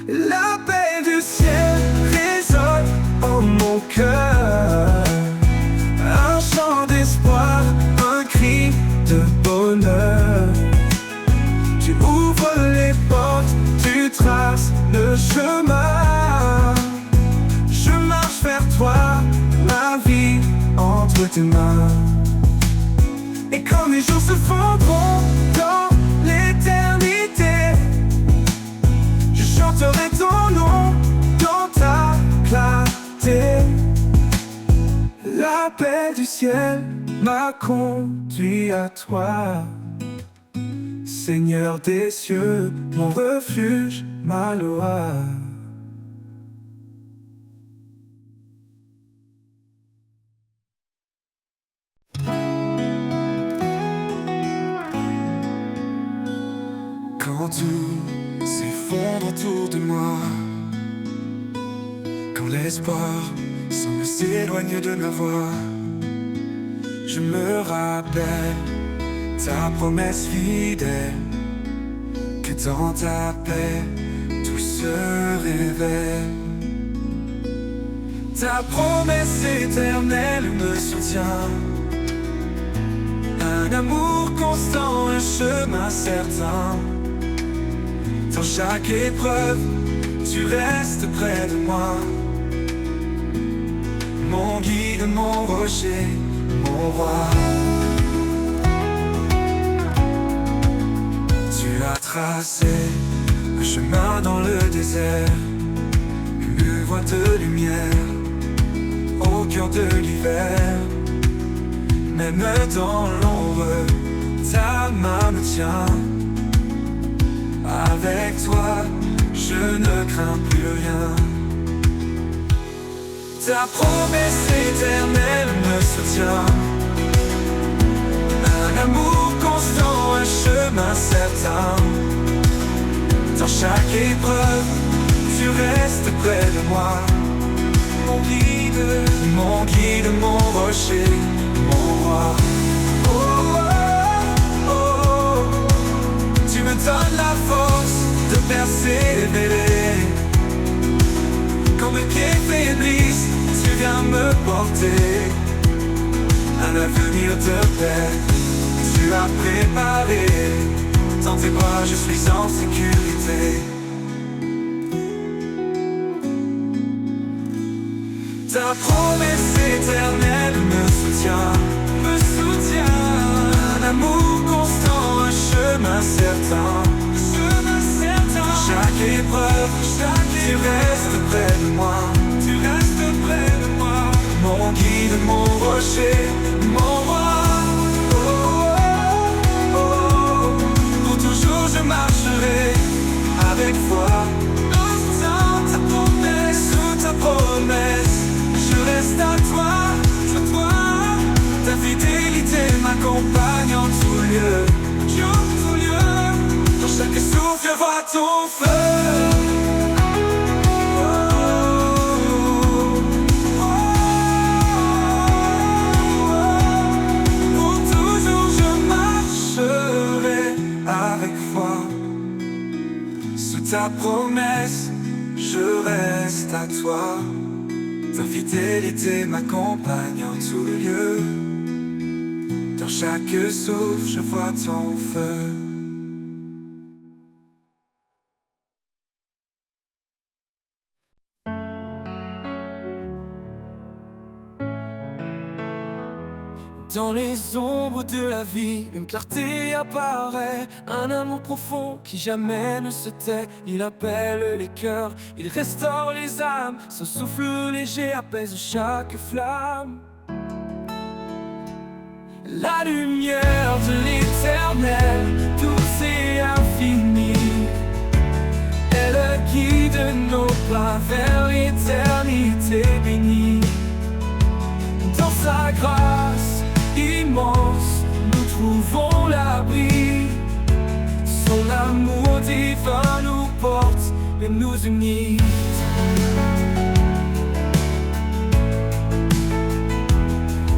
L'appel du ciel résonne en mon cœur, un chant d'espoir, un cri de bonheur. Tu ouvres les portes, tu traces le chemin. Je marche vers toi, ma vie entre tes mains. Et quand les jours se fondront dans l'éternité, je chanterai ton nom dans ta clarté. L'appel du ciel m'a conduit à toi, Seigneur des cieux, mon refuge, ma loi. Quand tout s'effondre autour de moi, quand l'espoir semble s'éloigner de ma voix, je me rappelle ta promesse fidèle, que dans ta paix tout se révèle. Ta promesse éternelle me soutient, un amour constant, un chemin certain. Dans chaque épreuve, tu restes près de moi, mon guide, mon rocher, mon roi. Tu as tracé un chemin dans le désert, une voie de lumière au cœur de l'hiver. Même dans l'ombre, ta main me tient. Avec toi, je ne crains plus rien. Ta promesse éternelle me soutient, un amour constant, un chemin certain. Dans chaque épreuve, tu restes près de moi, mon guide, mon rocher, mon roi. Oh, oh, oh. Tu me donnes la force de persévérer. Quand mes pieds faiblissent, tu viens me porter. Un avenir de paix, tu as préparé. Dans tes bras, je suis en sécurité. Ta promesse éternelle me soutient, un amour constant, un chemin certain. Chaque épreuve, tu restes près de moi, rocher, mon roi. Pour toujours je marcherai avec foi. Sous ta promesse, sous ta promesse, je reste à toi, ta fidélité m'accompagne en tout lieu, tout lieu. Dans chaque souffle je vois ton feu. Pour toujours je marcherai avec foi. Sous ta promesse, je reste à toi. Ta fidélité m'accompagne en tout lieu. Dans chaque souffle, je vois ton feu. Dans les ombres de la vie, une clarté apparaît. Un amour profond qui jamais ne se tait. Il appelle les cœurs, il restaure les âmes. Son souffle léger apaise chaque flamme. La lumière de l'éternel, douce et infinie, elle guide nos pas vers l'éternité bénie. Dans sa grâce immense, nous trouvons l'abri. Son amour divin nous porte et nous unit.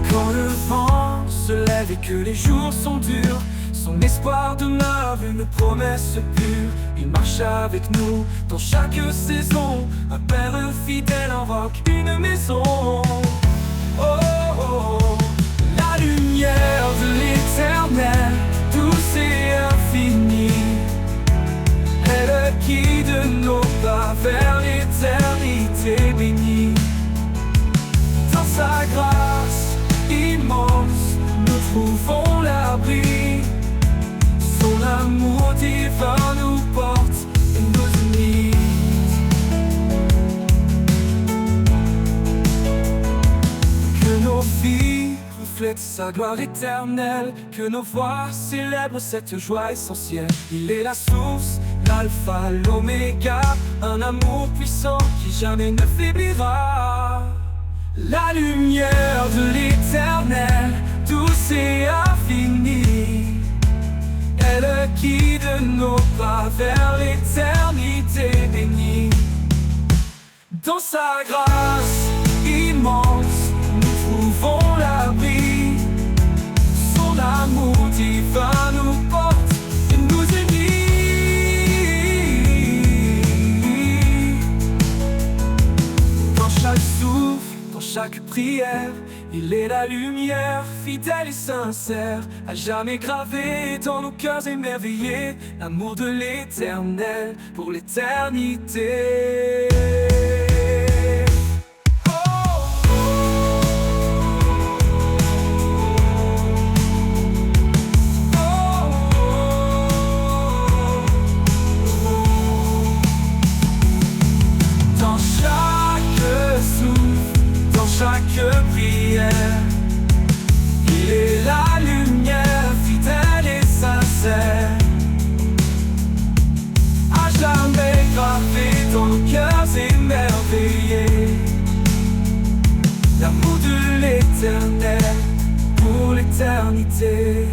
Quand le vent se lève et que les jours sont durs, son espoir demeure une promesse pure. Il marche avec nous dans chaque saison. Un père fidèle invoque une maison. Oh, oh, oh. La lumière de l'éternel, douce et infinie, elle guide nos pas vers l'éternité bénie. Dans sa grâce immense, nous trouvons l'abri. Son amour divin nous porte et nous unit. Que nos vies reflètent sa gloire éternelle, que nos voix célèbrent cette joie essentielle. Il est la source, l'alpha, l'oméga, un amour puissant qui jamais ne faiblira. La lumière de l'éternel, douce et infinie, elle guide nos pas vers l'éternité bénie. Dans sa grâce immense, nous trouvons l'abri. Son amour divin nous porte et nous unit. Dans chaque souffle, dans chaque prière, il est la lumière, fidèle et sincère, à jamais gravé dans nos cœurs émerveillés. L'amour de l'éternel pour l'éternité. Dans chaque souffle, dans chaque prière, il est la lumière, fidèle et sincère, à jamais gravé dans nos cœurs émerveillés. L'amour de l'éternel pour l'éternité.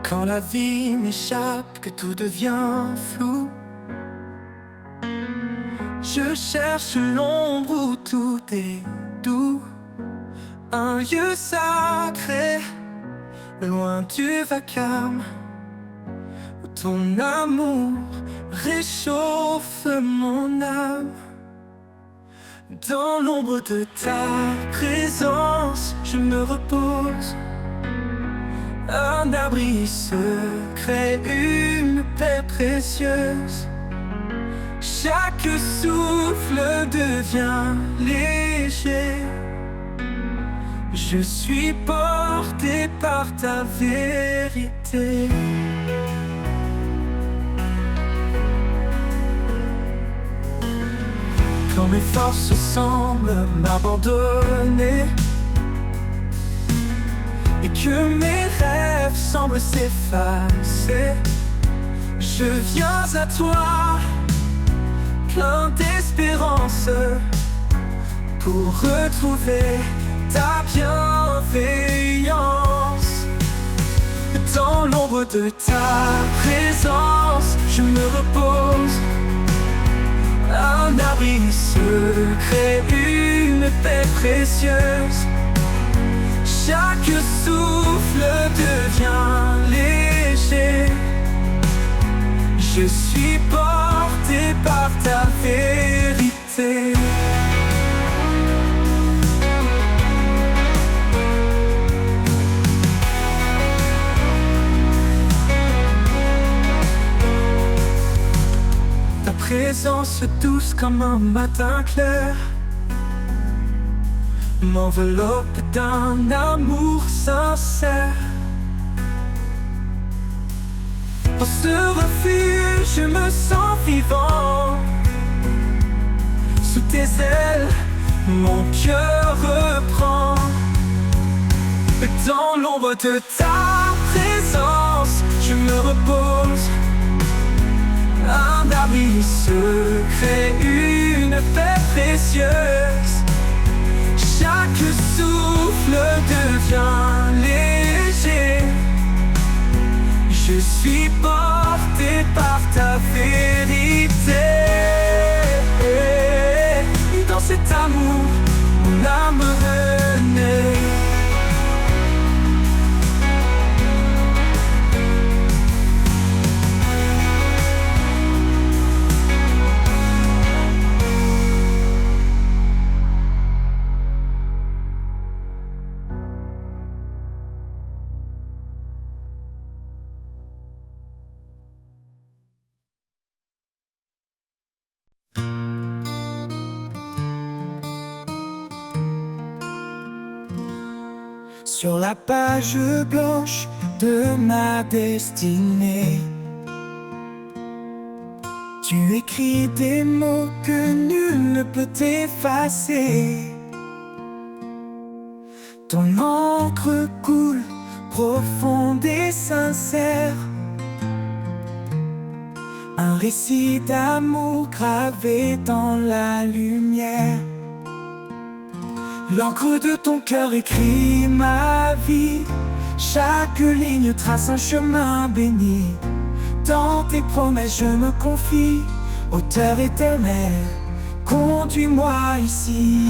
Quand la vie m'échappe, que tout devient flou, je cherche l'ombre où tout est doux. Un lieu sacré, loin du vacarme, où ton amour réchauffe mon âme. Dans l'ombre de ta présence, je me repose. Un abri secret, une paix précieuse. Chaque souffle devient léger. Je suis porté par ta vérité. Quand mes forces semblent m'abandonner et que mes rêves semblent s'effacer, je viens à toi, plein d'espérance, pour retrouver ta bienveillance. Dans l'ombre de ta présence, je me repose, un abri secret, une paix précieuse. Chaque souffle devient léger. Je suis porté par ta vérité. Ta présence douce comme un matin clair m'enveloppe d'un amour sincère. Dans ce refuge, je me sens vivant. Sous tes ailes, mon cœur reprend. Dans l'ombre de ta présence, je me repose, un abri secret, une paix précieuse. Chaque souffle devient léger. Je suis porté par ta vérité. Et dans cet amour, mon âme renaît. Sur la page blanche de ma destinée, tu écris des mots que nul ne peut effacer. Ton encre coule, profonde et sincère, un récit d'amour gravé dans la lumière. L'encre de ton cœur écrit ma vie. Chaque ligne trace un chemin béni. Dans tes promesses je me confie. Auteur éternel, conduis-moi ici.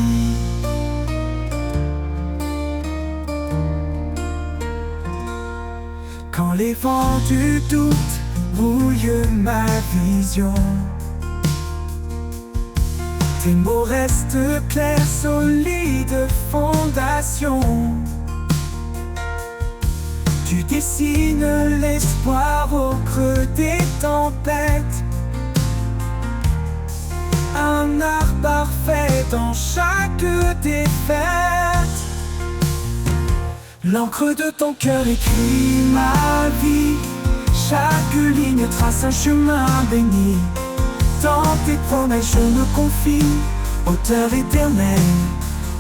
Quand les vents du doute brouillent ma vision, tes mots restent clairs, solides fondations. Tu dessines l'espoir au creux des tempêtes, un art parfait dans chaque défaite. L'encre de ton cœur écrit ma vie. Chaque ligne trace un chemin béni. Dans tes promesses je me confie. Auteur éternel,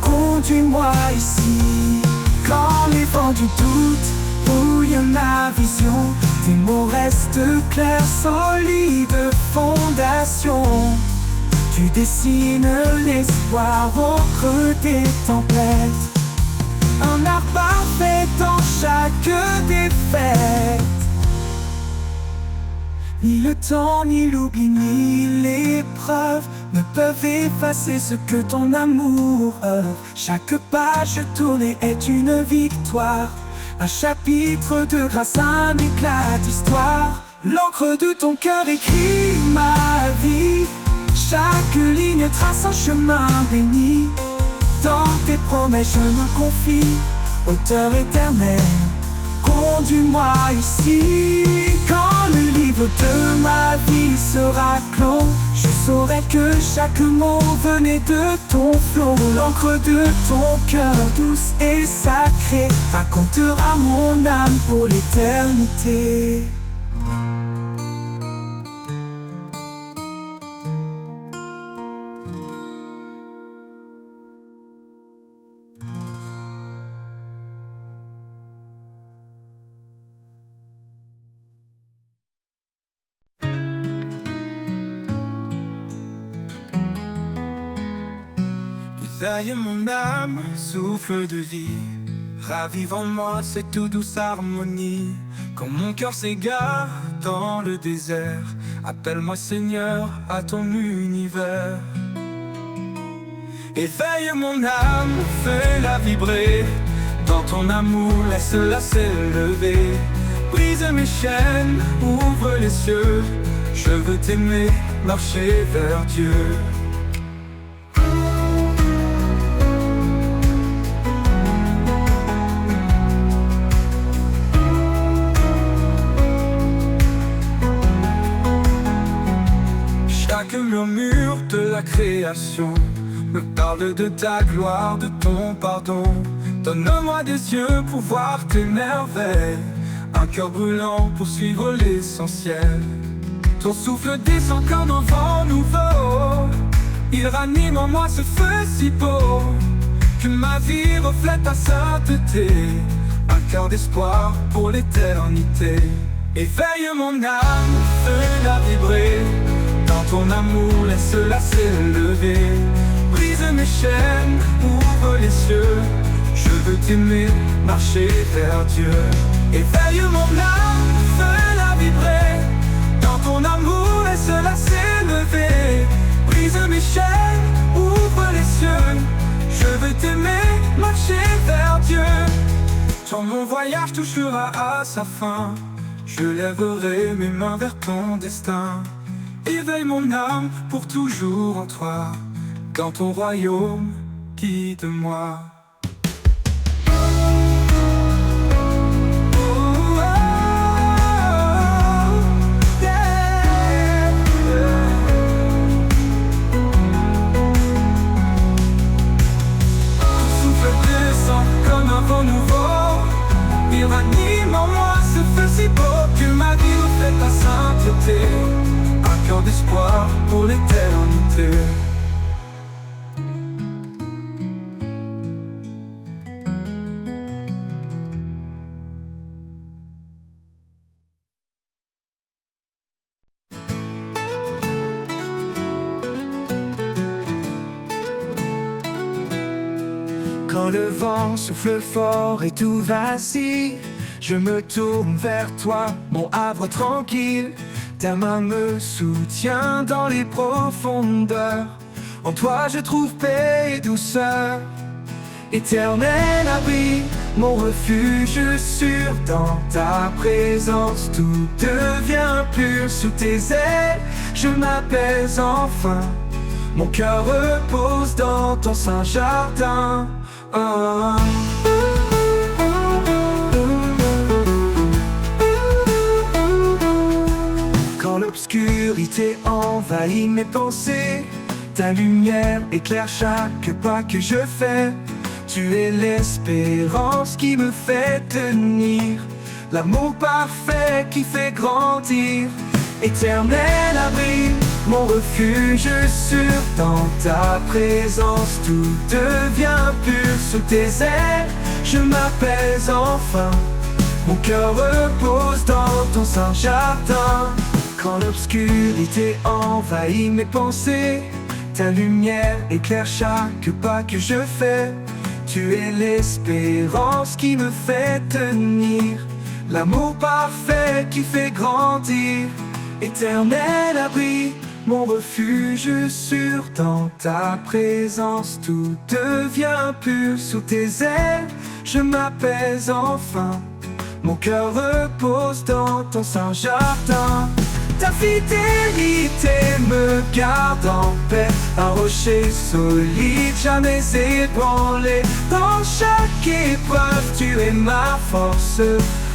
conduis-moi ici. Quand les vents du doute brouillent ma vision, tes mots restent clairs, solides fondations. Tu dessines l'espoir au creux des tempêtes, un art parfait dans chaque défaite. Ni le temps, ni l'oubli, ni l'épreuve ne peuvent effacer ce que ton amour œuvre. Chaque page tournée est une victoire, un chapitre de grâce, un éclat d'histoire. L'encre de ton cœur écrit ma vie. Chaque ligne trace un chemin béni. Dans tes promesses je me confie. Auteur éternel, conduis-moi ici. Quand le livre de ma vie sera clos, je saurais que chaque mot venait de ton flot. L'encre de ton cœur douce et sacrée racontera mon âme pour l'éternité. Éveille mon âme, souffle de vie, ravive en moi cette toute douce harmonie. Quand mon cœur s'égare dans le désert, appelle-moi Seigneur à ton univers. Éveille mon âme, fais-la vibrer, dans ton amour laisse-la s'élever. Brise mes chaînes, ouvre les cieux, je veux t'aimer, marcher vers Dieu. Chaque murmure de la création me parle de ta gloire, de ton pardon. Donne-moi des yeux pour voir tes merveilles, un cœur brûlant pour suivre l'essentiel. Ton souffle descend comme un vent nouveau, il ranime en moi ce feu si beau, que ma vie reflète ta sainteté, un cœur d'espoir pour l'éternité. Éveille mon âme, fais-la vibrer, dans ton amour laisse-la s'élever. Brise mes chaînes, ouvre les cieux, je veux t'aimer, marcher vers Dieu. Éveille mon âme, fais-la vibrer, dans ton amour laisse-la s'élever. Brise mes chaînes, ouvre les cieux, je veux t'aimer, marcher vers Dieu. Quand mon voyage touchera à sa fin, je lèverai mes mains vers ton destin. Éveille mon âme pour toujours en toi, dans ton royaume, guide-moi. Il ranime en moi ce feu si beau, que ma vie reflète ta sainteté, un cœur d'espoir pour l'éternité. Quand le vent souffle fort et tout vacille, je me tourne vers toi, mon havre tranquille. Ta main me soutient dans les profondeurs. En toi je trouve paix et douceur. Éternel abri, mon refuge sûr. Dans ta présence tout devient pur. Sous tes ailes je m'apaise enfin. Mon cœur repose dans ton saint jardin. Quand l'obscurité envahit mes pensées, ta lumière éclaire chaque pas que je fais. Tu es l'espérance qui me fait tenir, l'amour parfait qui fait grandir. Éternel abri, mon refuge sûr. Dans ta présence tout devient pur. Sous tes ailes je m'apaise enfin. Mon cœur repose dans ton saint jardin. Quand l'obscurité envahit mes pensées, ta lumière éclaire chaque pas que je fais. Tu es l'espérance qui me fait tenir, l'amour parfait qui fait grandir. Éternel abri, mon refuge sûr. Dans ta présence tout devient pur. Sous tes ailes je m'apaise enfin. Mon cœur repose dans ton saint jardin. Ta fidélité me garde en paix, un rocher solide, jamais ébranlé. Dans chaque épreuve, tu es ma force,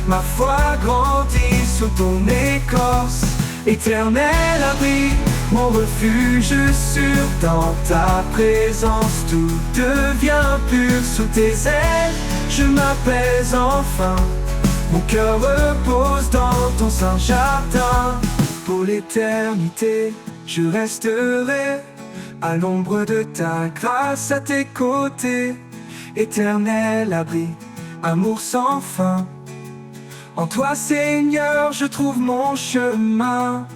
ma foi grandit sous ton écorce. Éternel abri, mon refuge sûr dans ta présence. Tout devient pur sous tes ailes, je m'apaise enfin. Mon cœur repose dans ton saint jardin. Pour l'éternité, je resterai à l'ombre de ta grâce, à tes côtés. Éternel abri, amour sans fin. En toi, Seigneur, je trouve mon chemin.